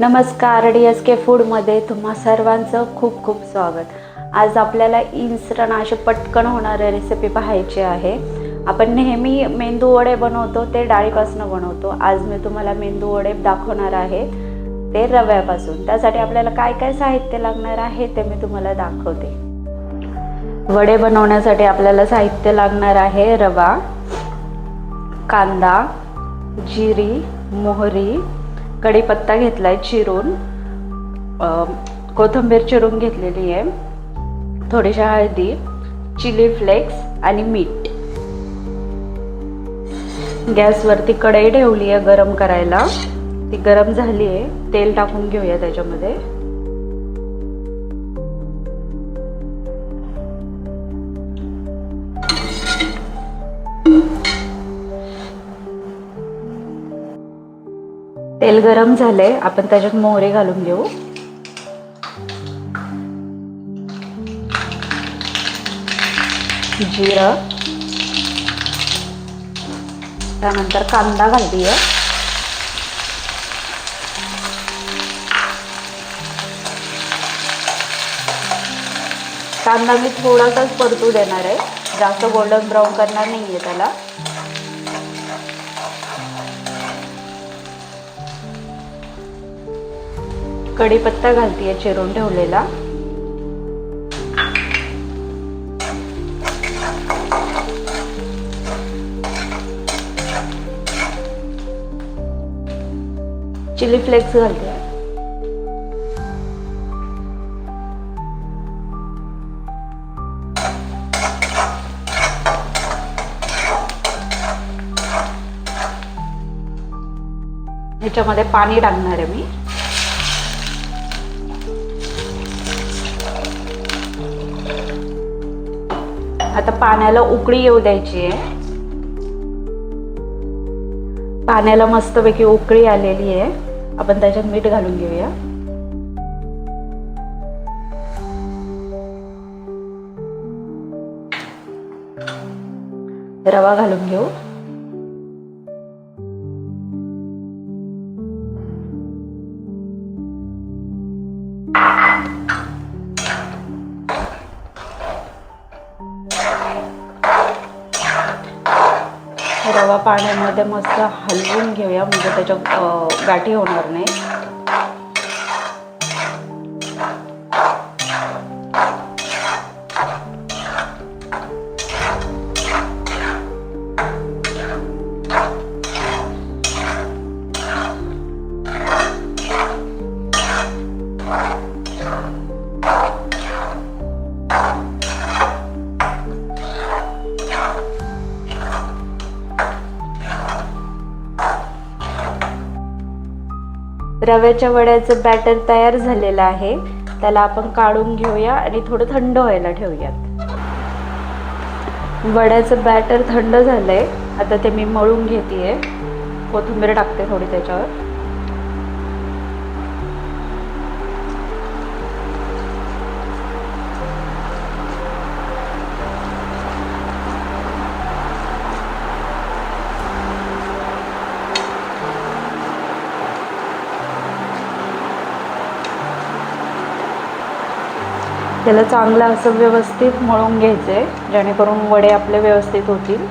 नमस्कार, DSK फूडमध्ये तुम्हा सर्वांचं खूप खूप स्वागत. आज आपल्याला इन्स्टंट असे पटकन होणारे रेसिपी पाहायची आहे. आपण नेहमी मेंदू वडे बनवतो ते डाळीपासून बनवतो. आज मी तुम्हाला मेंदू वडे दाखवणार आहे ते रव्यापासून. त्यासाठी आपल्याला काय काय साहित्य लागणार आहे ते मी तुम्हाला दाखवते. वडे बनवण्यासाठी आपल्याला साहित्य लागणार आहे रवा, कांदा, जिरी, मोहरी, कढीपत्ता घेतलाय चिरून, कोथिंबीर चिरून घेतलेली आहे, थोडीशी हळदी, चिली फ्लेक्स आणि मीठ. गॅसवरती कढई ठेवली आहे गरम करायला. ती गरम झाली आहे. तेल टाकून घेऊया त्याच्यामध्ये. तेल गरम झाले, आपण त्याच्यात मोहरी घालून घेऊ. जिरं, त्यानंतर कांदा घालूया. कांदा मी थोडासाच परतू देणार आहे, जास्त गोल्डन ब्राऊन करणार नाहीये त्याला. कढीपत्ता घालतीये चिरून ठेवलेला. चिली फ्लेक्स घालते. ह्याच्यामध्ये पाणी टाकणार आहे मी. आता पाण्याला उकळी येऊ द्यायची आहे. पाण्याला मस्तपैकी उकळी आलेली आहे. आपण त्याच्यात मीठ घालून घेऊया. रवा घालून घेऊ. रवा पाण्यामध्ये मस्त हलवून घेऊया, म्हणजे त्याच्या गाठी होणार नाही. रव्याच्या वड्याचं बॅटर तयार झालेलं आहे. त्याला आपण काढून घेऊया आणि थोडं थंड व्हायला ठेवूयात. वड्याचं बॅटर थंड झालंय. आता ते मी मळून घेतेय. कोथिंबीर टाकते थोडी त्याच्यावर. त्याला चांगलं असं व्यवस्थित मळून घ्यायचंय, जेणेकरून वडे आपले व्यवस्थित होतील.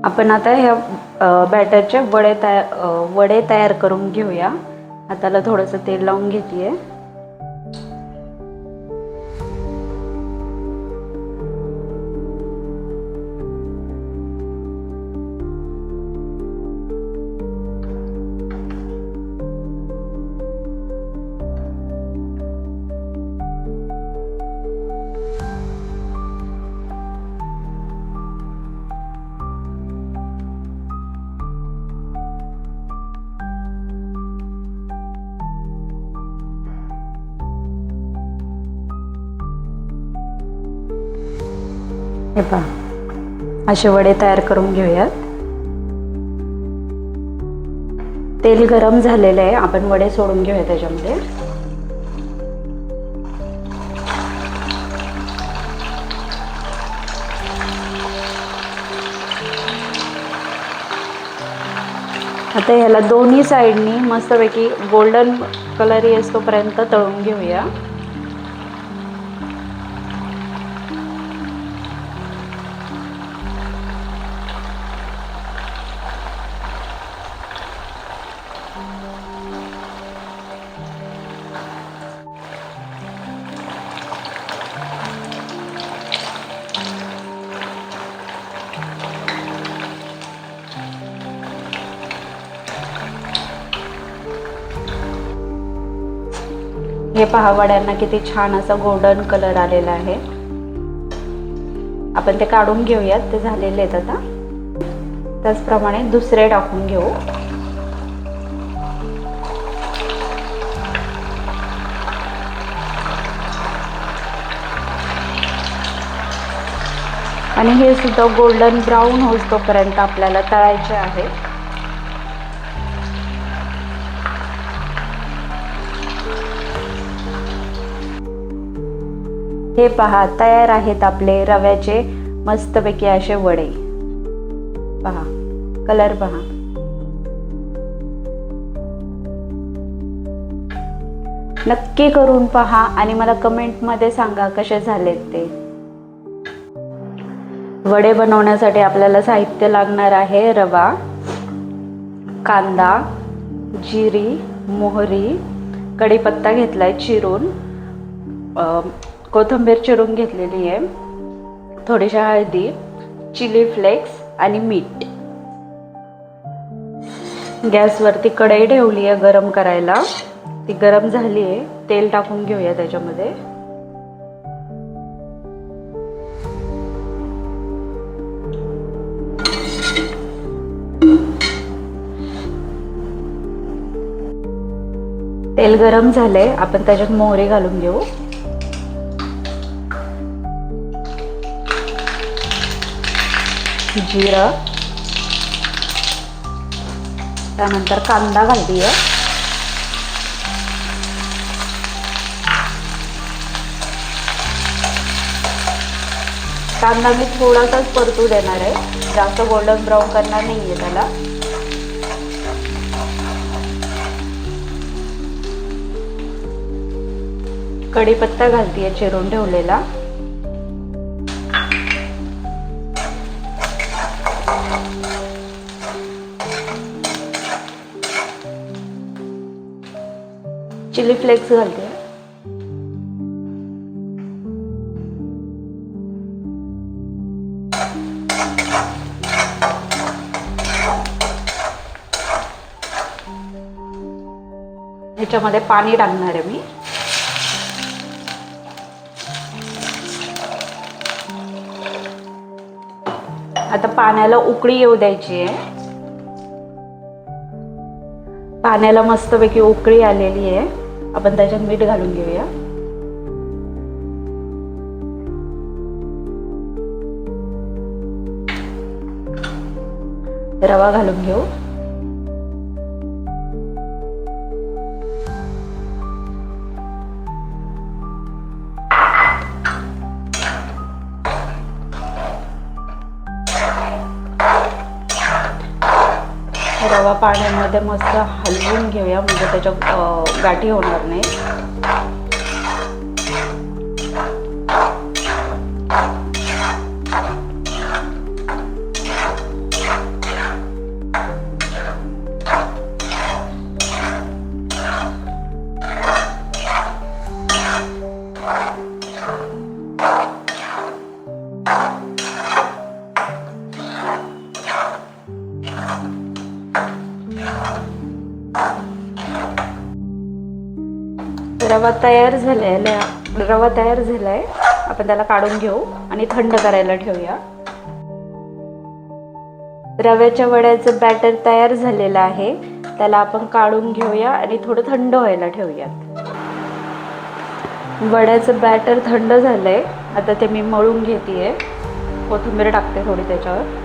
आपण आता ह्या बॅटरचे वडे तयार करून घेऊया. हाताला थोडंसं तेल लावून घेतेय. हे पहा, असे वडे तयार करून घेऊयात. तेल गरम झालेलं आहे. आपण वडे सोडून घेऊया त्याच्यामध्ये. आता ह्याला दोन्ही साईडनी मस्तपैकी गोल्डन कलर येतोपर्यंत तळून घेऊया. हे पहा, वड्यांना किती छान असा गोल्डन कलर आलेला आहे. आपण ते काढून घेऊयात, ते झालेले आहेत आता. त्याचप्रमाणे दुसरे टाकून घेऊ. आणि हे सुद्धा गोल्डन ब्राऊन होईस्तोपर्यंत आपल्याला तळायचे आहे. हे पहा, तयार आहेत आपले रव्याचे मस्तपैकी असे वडे. पहा, कलर पहा. नक्की करून पहा आणि मला कमेंटमध्ये सांगा कसे झालेत ते. वडे बनवण्यासाठी आपल्याला साहित्य लागणार आहे: रवा, कांदा, जिरी, मोहरी, कढीपत्ता घेतलाय चिरून, कोथिंबीर चिरून घेतलेली आहे, थोडीशी हळदी, चिली फ्लेक्स आणि मीठ. गॅसवरती कढई ठेवली आहे गरम करायला. ती गरम झाली आहे. तेल टाकून घेऊया त्याच्यामध्ये. तेल गरम झाले, आपण त्याच्यात मोहरी घालून घेऊ. जिरं, त्यानंतर कांदा घालूया. कांदा मी थोडासाच परतू देणार आहे, जास्त गोल्डन ब्राऊन करणार नाहीये त्याला. कढीपत्ता घालतीये चिरून ठेवलेला. चिली फ्लेक्स घालते. ह्याच्यामध्ये पाणी टाकणार आहे मी. आता पाण्याला उकळी येऊ द्यायची आहे. पाण्याला मस्तपैकी उकळी आलेली आहे. आपण त्याच्यात मीठ घालून घेऊया. रवा घालून घेऊ. रवा पाण्यामध्ये मस्त हलवून घेऊया, म्हणजे त्याच्या गाठी होणार नाही. रवा तयार झालाय. आपण त्याला काढून घेऊ आणि थंड करायला ठेवूया. रव्याच्या वड्याचं बॅटर तयार झालेलं आहे. त्याला आपण काढून घेऊया आणि थोडं थंड व्हायला ठेवूया. वड्याचं बॅटर थंड झालंय. आता ते मी मळून घेतेय. कोथिंबीर टाकते थोडी त्याच्यावर.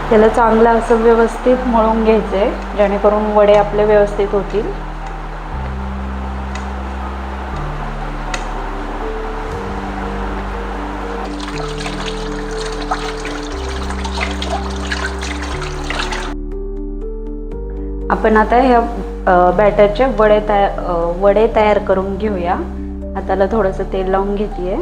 त्याला चांगलं असं व्यवस्थित मळून घ्यायचं आहे, जेणेकरून वडे आपले व्यवस्थित होतील. आपण आता ह्या बॅटरचे वडे तयार करून घेऊया. हाताला थोडंसं तेल लावून घेतेय.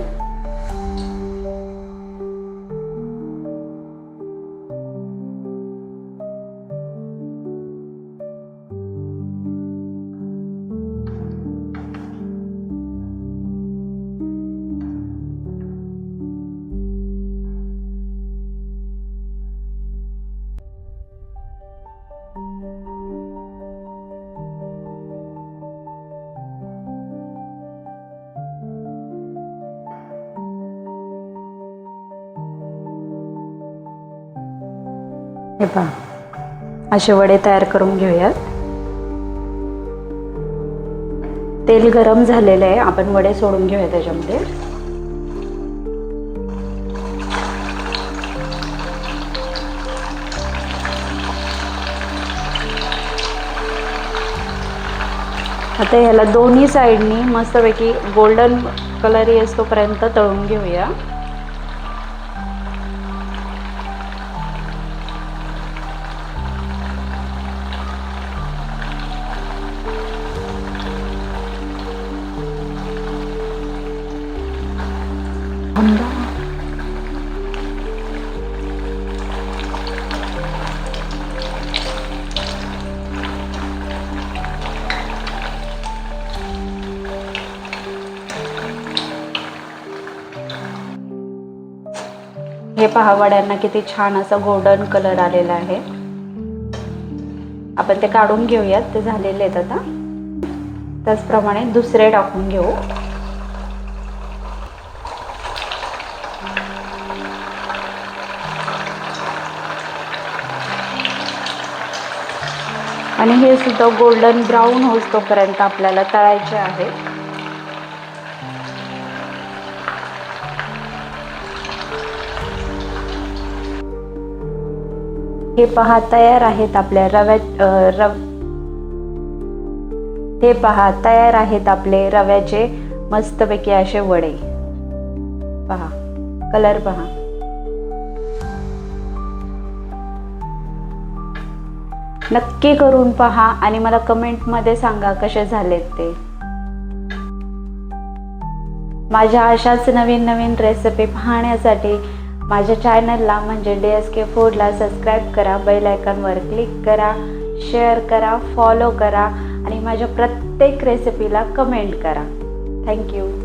हे पहा, असे वडे तयार करून घेऊयात. तेल गरम झालेलं आहे, आपण वडे सोडून घेऊया त्याच्यामध्ये. आता ह्याला दोन्ही साईडनी मस्तपैकी गोल्डन कलर येईपर्यंत तळून घेऊया. हे पहा, वड्यांना किती छान असा गोल्डन कलर आलेला आहे. आपण ते काढून घेऊयात, ते झालेले आहेत आता. त्याचप्रमाणे दुसरे टाकून घेऊ. आणि हे सुद्धा गोल्डन ब्राऊन होईपर्यंत आपल्याला तळायचे आहे. हे पहा, तयार आहेत आपल्या हे पहा, तयार आहेत आपले रव्याचे मस्तपैकी असे वडे. पहा, कलर पहा. नक्की करून पहा आणि मला कमेंटमध्ये सांगा कसे झालेत ते. माझ्या अशाच नवीन नवीन रेसिपी पाहण्यासाठी माझ्या चॅनलला म्हणजे DSK फूडला सबस्क्राईब करा, बेल आयकॉनवर क्लिक करा, शेअर करा, फॉलो करा आणि माझ्या प्रत्येक रेसिपीला कमेंट करा. थँक्यू.